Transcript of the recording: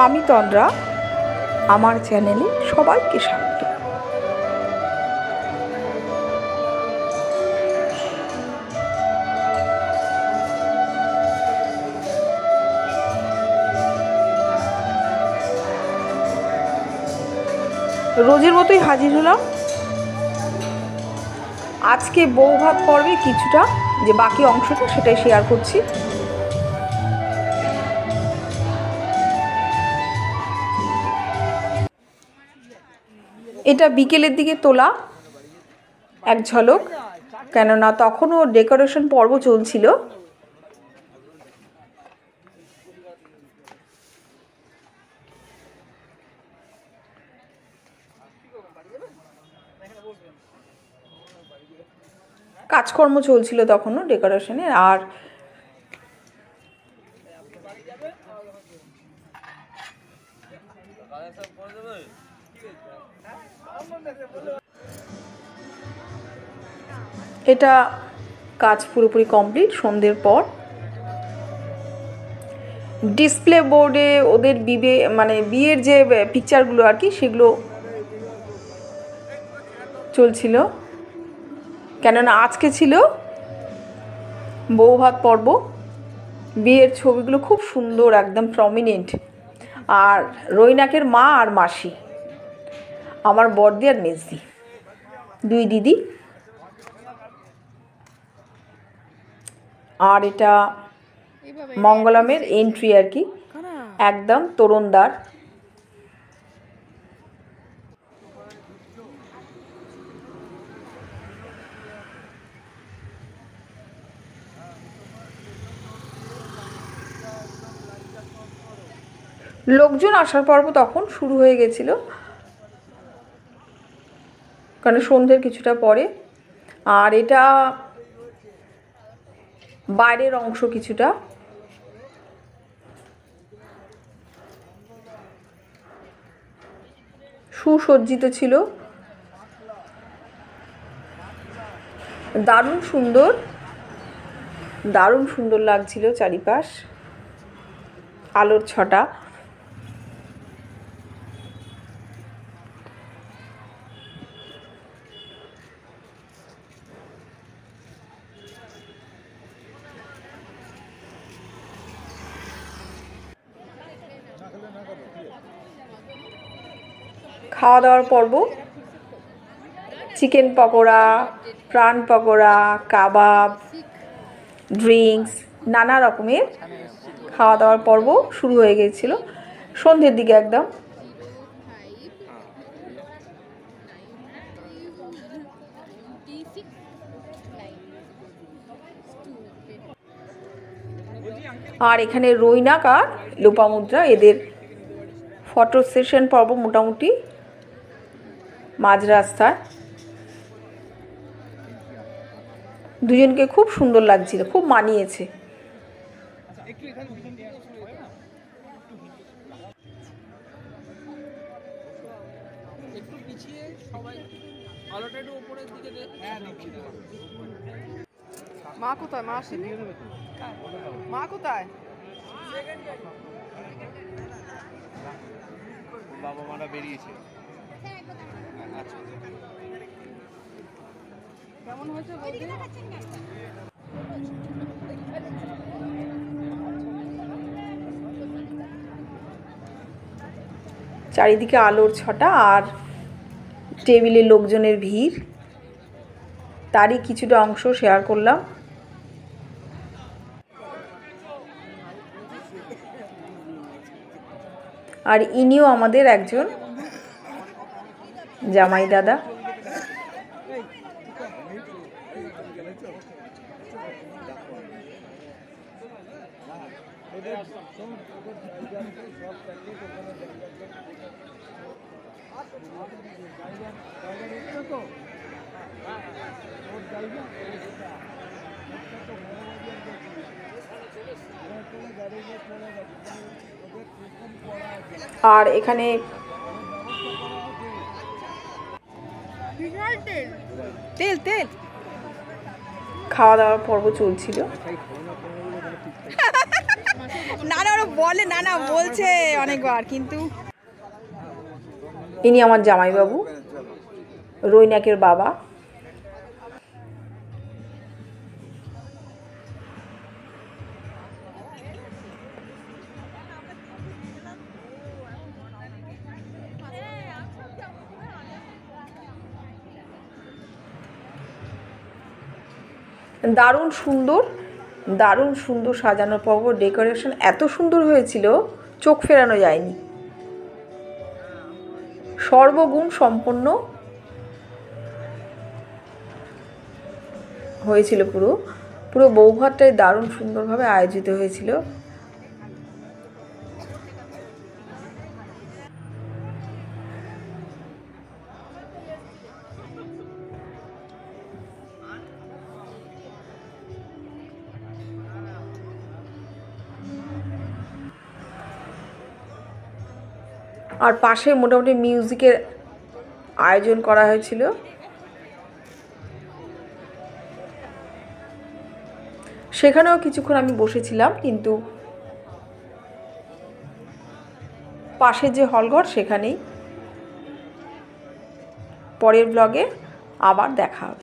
আমি তন্দ্রা, আমার চ্যানেলে সবাইকে স্বাগত। রোজের মতোই হাজির হলাম আজকে বউ ভাত পর্বে কিছুটা, যে বাকি অংশটা সেটাই শেয়ার করছি। এটা বিকেলের দিকে তোলা এক ঝলক, কেননা তখনও ডেকোরেশন পর্ব চলছিল। কাজকর্ম চলছিল তখনও ডেকোরেশনের। আর এটা কাজ পুরোপুরি কমপ্লিট। সন্ধ্যের পর ডিসপ্লে বোর্ডে ওদের বিয়ের যে পিকচারগুলো আর কি, সেগুলো চলছিল, কেননা আজকে ছিল বউ ভাত পর্ব। বিয়ের ছবিগুলো খুব সুন্দর, একদম প্রমিনেন্ট। আর রৈনাকের মা আর মাসি, আমার বড়দি আর মেজদি, দুই দিদি। আর এটা মঙ্গলমের এন্ট্রি আর কি, একদম তরুণদার। লোকজন আসার পর্ব তখন শুরু হয়ে গেছিল, কারণ সন্ধ্যের কিছুটা পরে। আর এটা বাইরের অংশ কিছুটা। সুসজ্জিত ছিল, দারুণ সুন্দর, দারুণ সুন্দর লাগছিল চারিপাশ, আলোর ছটা। খাওয়া দাওয়ার পর্ব, চিকেন পকোড়া, প্রাণ পকোড়া, কাবাব, ড্রিঙ্কস, নানা রকমের খাওয়া দাওয়ার পর্ব শুরু হয়ে গিয়েছিল সন্ধ্যের দিকে একদম। আর এখানে রৈনাক আর লোপামুদ্রা, এদের ফটো সেশন পর্ব মোটামুটি মাঝ রাস্তায়। দুজনকে খুব সুন্দর লাগছিল, খুব মানিয়েছে। মা কোথায়? মা আসেনি? মা কোথায়? বাবা মারা বেরিয়েছে। কেমন হয়েছে বৌদি? চারিদিকে আলোর ছটা আর টেবিলে লোকজনের ভিড়, তারই কিছুটা অংশ শেয়ার করলাম। আর ইনিও আমাদের একজন জামাই দাদা। আর এখানে তেল তেল খাওয়া দাওয়ার পর্ব চলছিল। না না ওরা বলে, না না বলছে অনেকবার, কিন্তু ইনি আমার জামাইবাবু, রৈনাকের বাবা। দারুণ সুন্দর, দারুণ সুন্দর সাজানো পর্ব, ডেকোরেশন এত সুন্দর হয়েছিল চোখ ফেরানো যায়নি। সর্বগুণ সম্পন্ন হয়েছিল, পুরো পুরো বৌভাতটাই দারুণ সুন্দরভাবে আয়োজিত হয়েছিল। আর পাশে মোটামুটি মিউজিকের আয়োজন করা হয়েছিল। সেখানেও কিছুক্ষণ আমি বসেছিলাম, কিন্তু পাশে যে হলঘর সেখানেই। পরের ব্লগে আবার দেখা হবে।